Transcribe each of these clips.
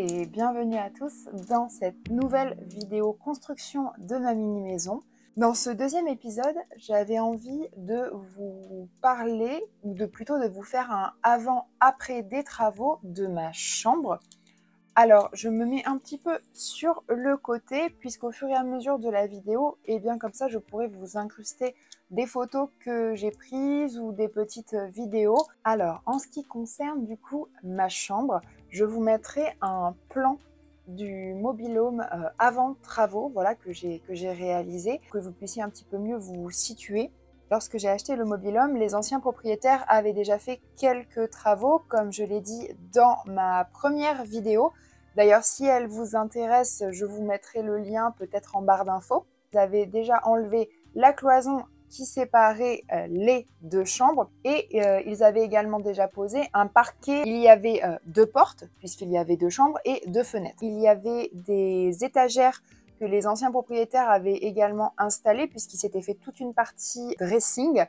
et bienvenue à tous dans cette nouvelle vidéo construction de ma mini-maison. Dans ce deuxième épisode, j'avais envie de vous parler, ou plutôt de vous faire un avant-après des travaux de ma chambre. Alors, je me mets un petit peu sur le côté, puisqu'au fur et à mesure de la vidéo, et bien comme ça, je pourrais vous incruster des photos que j'ai prises ou des petites vidéos. Alors, en ce qui concerne du coup ma chambre, je vous mettrai un plan du mobil-home avant travaux, voilà, que j'ai réalisé, que vous puissiez un petit peu mieux vous situer. Lorsque j'ai acheté le mobil-home, les anciens propriétaires avaient déjà fait quelques travaux, comme je l'ai dit dans ma première vidéo. D'ailleurs, si elle vous intéresse, je vous mettrai le lien peut-être en barre d'infos. Ils avaient déjà enlevé la cloison qui séparait les deux chambres et ils avaient également déjà posé un parquet. Il y avait deux portes, puisqu'il y avait deux chambres, et deux fenêtres. Il y avait des étagères que les anciens propriétaires avaient également installé puisqu'il s'était fait toute une partie dressing.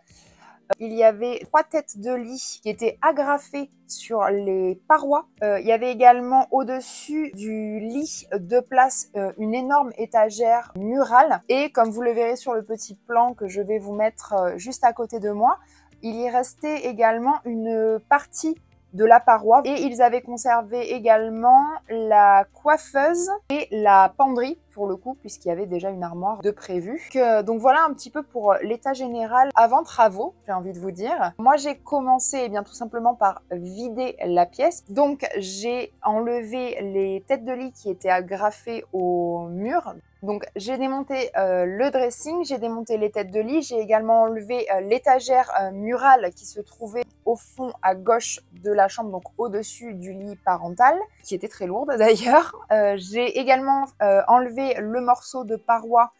Il y avait 3 têtes de lit qui étaient agrafées sur les parois. Il y avait également au-dessus du lit de place une énorme étagère murale. Et comme vous le verrez sur le petit plan que je vais vous mettre juste à côté de moi, il y restait également une partie de la paroi et ils avaient conservé également la coiffeuse et la penderie pour le coup puisqu'il y avait déjà une armoire de prévu. Donc voilà un petit peu pour l'état général avant travaux, j'ai envie de vous dire. Moi j'ai commencé bien tout simplement par vider la pièce. Donc j'ai enlevé les têtes de lit qui étaient agrafées au mur. Donc j'ai démonté le dressing, j'ai démonté les têtes de lit, j'ai également enlevé l'étagère murale qui se trouvait au fond à gauche de la chambre, donc au-dessus du lit parental, qui était très lourde d'ailleurs. J'ai également enlevé le morceau de paroi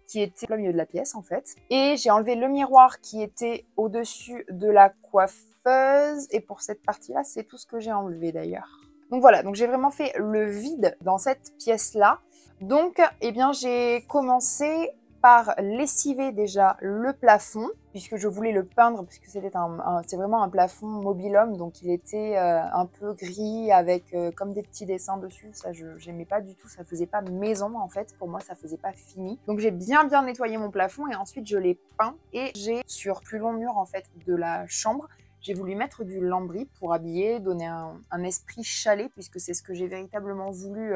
qui était au milieu de la pièce en fait. Et j'ai enlevé le miroir qui était au-dessus de la coiffeuse. Et pour cette partie-là, c'est tout ce que j'ai enlevé d'ailleurs. Donc voilà, donc j'ai vraiment fait le vide dans cette pièce-là. Donc, eh bien, j'ai commencé par lessiver déjà le plafond, puisque je voulais le peindre, puisque c'est vraiment un plafond mobil-home, donc il était un peu gris avec comme des petits dessins dessus. Ça, j'aimais pas du tout, ça faisait pas maison en fait, pour moi ça faisait pas fini. Donc j'ai bien nettoyé mon plafond et ensuite je l'ai peint et j'ai sur plus long mur en fait de la chambre, j'ai voulu mettre du lambris pour habiller, donner un esprit chalet, puisque c'est ce que j'ai véritablement voulu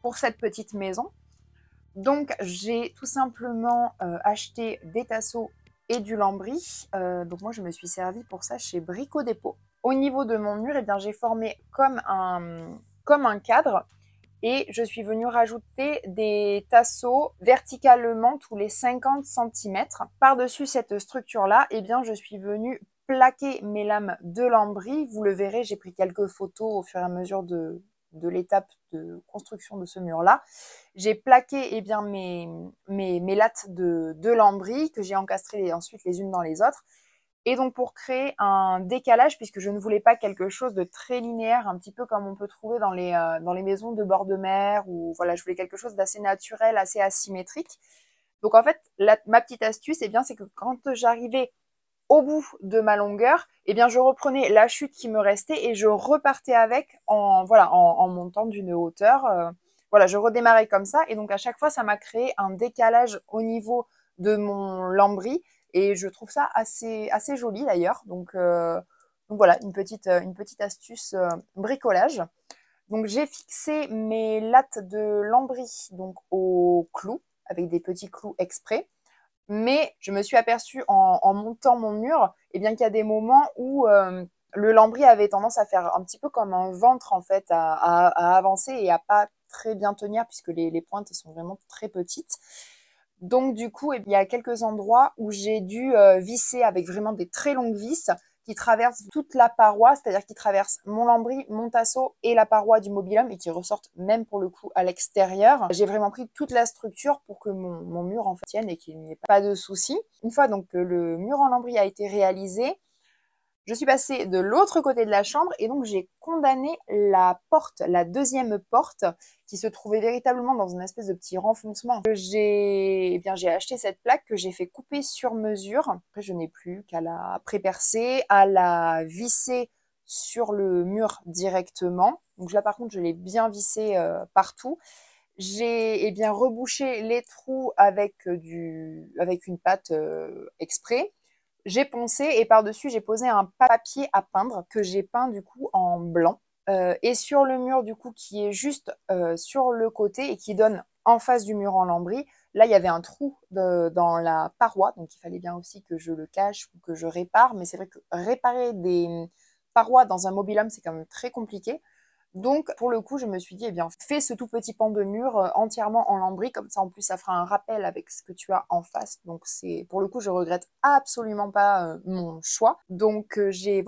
pour cette petite maison. Donc j'ai tout simplement acheté des tasseaux et du lambris. Donc moi je me suis servie pour ça chez Brico Dépôt. Au niveau de mon mur, eh bien, j'ai formé comme un cadre et je suis venue rajouter des tasseaux verticalement tous les 50 cm. Par-dessus cette structure-là, eh bien, je suis venue plaquer mes lames de lambris. Vous le verrez, j'ai pris quelques photos au fur et à mesure de l'étape de construction de ce mur-là. J'ai plaqué bien, mes lattes de lambris que j'ai encastrées ensuite les unes dans les autres. Et donc pour créer un décalage, puisque je ne voulais pas quelque chose de très linéaire, un petit peu comme on peut trouver dans les maisons de bord de mer, ou voilà, je voulais quelque chose d'assez naturel, assez asymétrique. Donc en fait, ma petite astuce, eh bien, c'est que quand j'arrivais au bout de ma longueur, eh bien, je reprenais la chute qui me restait et je repartais avec en montant d'une hauteur. Voilà, je redémarrais comme ça. Et donc, à chaque fois, ça m'a créé un décalage au niveau de mon lambris. Et je trouve ça assez joli d'ailleurs. Donc voilà, une petite astuce bricolage. Donc, j'ai fixé mes lattes de lambris donc, au clou, avec des petits clous exprès. Mais je me suis aperçue en montant mon mur, eh bien, qu'il y a des moments où le lambris avait tendance à faire un petit peu comme un ventre en fait, à avancer et à pas très bien tenir puisque les pointes sont vraiment très petites. Donc du coup, il y a quelques endroits où j'ai dû visser avec vraiment des très longues vis qui traversent toute la paroi, c'est-à-dire qui traversent mon lambris, mon tasseau et la paroi du mobil-home et qui ressortent même pour le coup à l'extérieur. J'ai vraiment pris toute la structure pour que mon mur en fait tienne et qu'il n'y ait pas de soucis. Une fois donc que le mur en lambris a été réalisé, je suis passée de l'autre côté de la chambre et donc j'ai condamné la porte, la deuxième porte qui se trouvait véritablement dans une espèce de petit renfoncement. J'ai acheté cette plaque que j'ai fait couper sur mesure. Après, je n'ai plus qu'à la prépercer, à la visser sur le mur directement. Donc là par contre je l'ai bien vissé partout. J'ai bien rebouché les trous avec une pâte exprès. J'ai poncé et par-dessus j'ai posé un papier à peindre que j'ai peint du coup en blanc. Et sur le mur du coup qui est juste sur le côté et qui donne en face du mur en lambris, là il y avait un trou dans la paroi, donc il fallait bien aussi que je le cache ou que je répare, mais c'est vrai que réparer des parois dans un mobil-home c'est quand même très compliqué. Donc, pour le coup, je me suis dit, eh bien, fais ce tout petit pan de mur entièrement en lambris, comme ça, en plus, ça fera un rappel avec ce que tu as en face. Donc, pour le coup, je regrette absolument pas mon choix. Donc, j'ai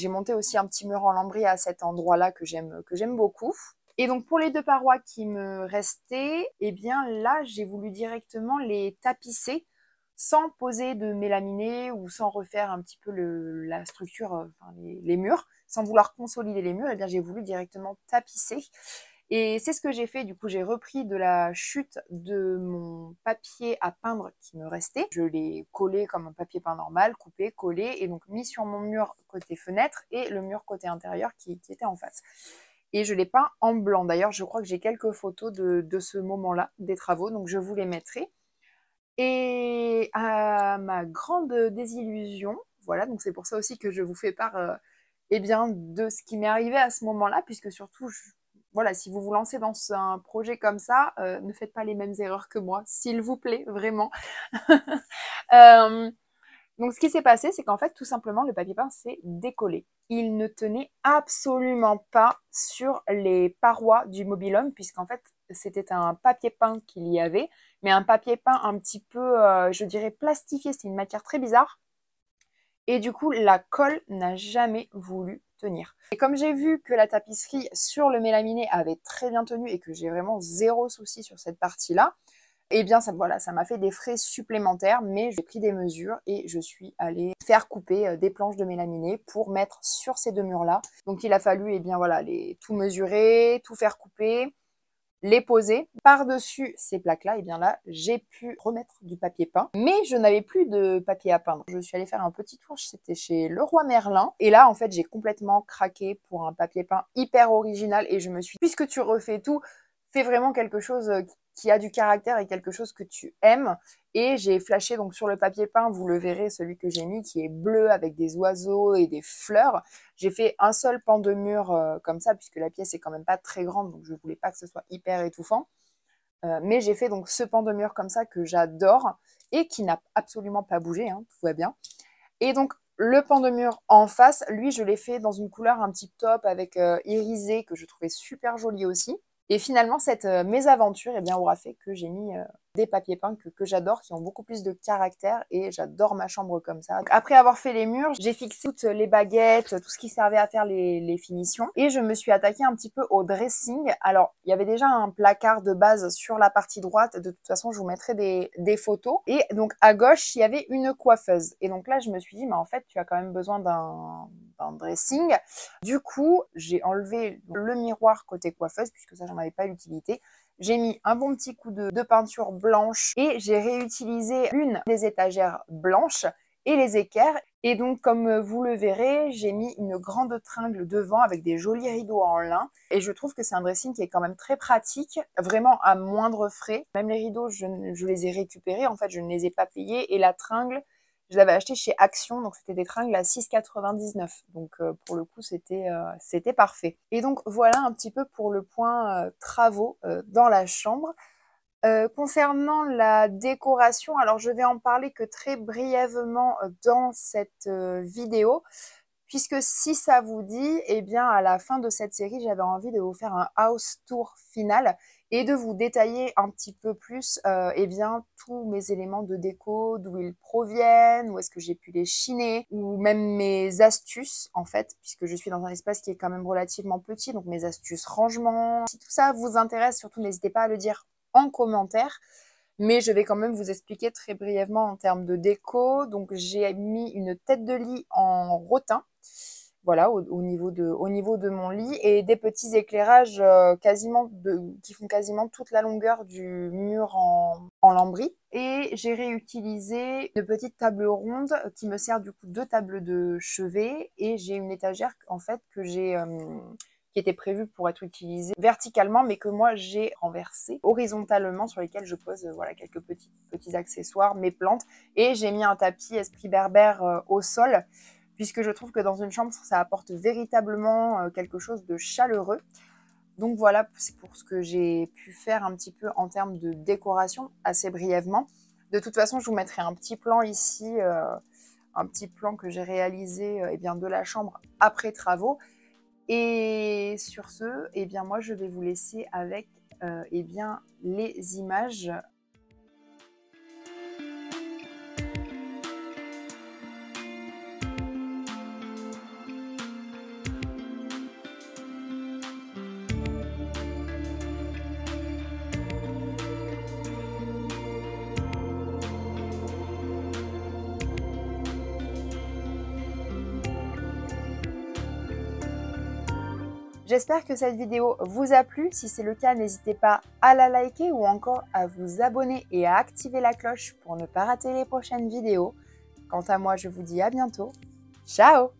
monté aussi un petit mur en lambris à cet endroit-là que j'aime beaucoup. Et donc, pour les deux parois qui me restaient, eh bien, là, j'ai voulu directement les tapisser sans poser de mélaminé ou sans refaire un petit peu la structure, les murs, sans vouloir consolider les murs, eh bien j'ai voulu directement tapisser. Et c'est ce que j'ai fait, du coup j'ai repris de la chute de mon papier à peindre qui me restait. Je l'ai collé comme un papier peint normal, coupé, collé, et donc mis sur mon mur côté fenêtre et le mur côté intérieur qui était en face. Et je l'ai peint en blanc. D'ailleurs, je crois que j'ai quelques photos de ce moment-là, des travaux, donc je vous les mettrai. Et à ma grande désillusion, voilà, donc c'est pour ça aussi que je vous fais part eh bien, de ce qui m'est arrivé à ce moment-là, puisque surtout, voilà, si vous vous lancez dans un projet comme ça, ne faites pas les mêmes erreurs que moi, s'il vous plaît, vraiment. Donc ce qui s'est passé, c'est qu'en fait, tout simplement, le papier peint s'est décollé. Il ne tenait absolument pas sur les parois du mobil-home, puisqu'en fait, c'était un papier peint qu'il y avait, mais un papier peint un petit peu, je dirais, plastifié. C'est une matière très bizarre. Et du coup, la colle n'a jamais voulu tenir. Et comme j'ai vu que la tapisserie sur le mélaminé avait très bien tenu et que j'ai vraiment zéro souci sur cette partie-là, eh bien, ça m'a fait des frais supplémentaires, mais j'ai pris des mesures et je suis allée faire couper des planches de mélaminé pour mettre sur ces deux murs-là. Donc, il a fallu, eh bien, voilà, tout mesurer, tout faire couper, les poser par-dessus ces plaques-là. Et bien là, j'ai pu remettre du papier peint, mais je n'avais plus de papier à peindre. Je suis allée faire un petit tour, c'était chez Leroy Merlin. Et là, en fait, j'ai complètement craqué pour un papier peint hyper original et je me suis dit, puisque tu refais tout, fais vraiment quelque chose qui a du caractère et quelque chose que tu aimes. Et j'ai flashé donc sur le papier peint, vous le verrez, celui que j'ai mis qui est bleu avec des oiseaux et des fleurs. J'ai fait un seul pan de mur comme ça, puisque la pièce est quand même pas très grande, donc je voulais pas que ce soit hyper étouffant. Mais j'ai fait donc ce pan de mur comme ça que j'adore et qui n'a absolument pas bougé, hein, tout va bien. Et donc le pan de mur en face, lui, je l'ai fait dans une couleur un petit top avec irisé que je trouvais super joli aussi. Et finalement, cette mésaventure eh bien, aura fait que j'ai mis des papiers peints que j'adore, qui ont beaucoup plus de caractère et j'adore ma chambre comme ça. Donc, après avoir fait les murs, j'ai fixé toutes les baguettes, tout ce qui servait à faire les finitions et je me suis attaquée un petit peu au dressing. Alors, il y avait déjà un placard de base sur la partie droite. De toute façon, je vous mettrai des photos. Et donc, à gauche, il y avait une coiffeuse. Et donc là, je me suis dit, mais en fait, tu as quand même besoin d'un dressing. Du coup, j'ai enlevé le miroir côté coiffeuse puisque ça, j'en avais pas l'utilité. J'ai mis un bon petit coup de peinture blanche et j'ai réutilisé l'une des étagères blanches et les équerres. Et donc, comme vous le verrez, j'ai mis une grande tringle devant avec des jolis rideaux en lin. Et je trouve que c'est un dressing qui est quand même très pratique, vraiment à moindre frais. Même les rideaux, je les ai récupérés. En fait, je ne les ai pas payés. Et la tringle, je l'avais acheté chez Action, donc c'était des tringles à 6,99 €. Donc pour le coup, c'était parfait. Et donc voilà un petit peu pour le point travaux dans la chambre. Concernant la décoration, alors je vais en parler que très brièvement dans cette vidéo, puisque si ça vous dit, eh bien à la fin de cette série, j'avais envie de vous faire un house tour final et de vous détailler un petit peu plus eh bien, tous mes éléments de déco, d'où ils proviennent, où est-ce que j'ai pu les chiner, ou même mes astuces en fait, puisque je suis dans un espace qui est quand même relativement petit, donc mes astuces rangement. Si tout ça vous intéresse, surtout n'hésitez pas à le dire en commentaire. Mais je vais quand même vous expliquer très brièvement en termes de déco. Donc j'ai mis une tête de lit en rotin. voilà, au niveau de mon lit, et des petits éclairages qui font quasiment toute la longueur du mur en lambris. Et j'ai réutilisé une petite table ronde qui me sert du coup de table de chevet, et j'ai une étagère en fait qui était prévue pour être utilisée verticalement, mais que moi j'ai renversée horizontalement, sur lesquelles je pose voilà, quelques petits accessoires, mes plantes, et j'ai mis un tapis Esprit Berbère au sol, puisque je trouve que dans une chambre, ça apporte véritablement quelque chose de chaleureux. Donc voilà, c'est pour ce que j'ai pu faire un petit peu en termes de décoration, assez brièvement. De toute façon, je vous mettrai un petit plan ici, un petit plan que j'ai réalisé eh bien, de la chambre après travaux. Et sur ce, eh bien, moi, je vais vous laisser avec eh bien, les images. J'espère que cette vidéo vous a plu. Si c'est le cas, n'hésitez pas à la liker ou encore à vous abonner et à activer la cloche pour ne pas rater les prochaines vidéos. Quant à moi, je vous dis à bientôt. Ciao!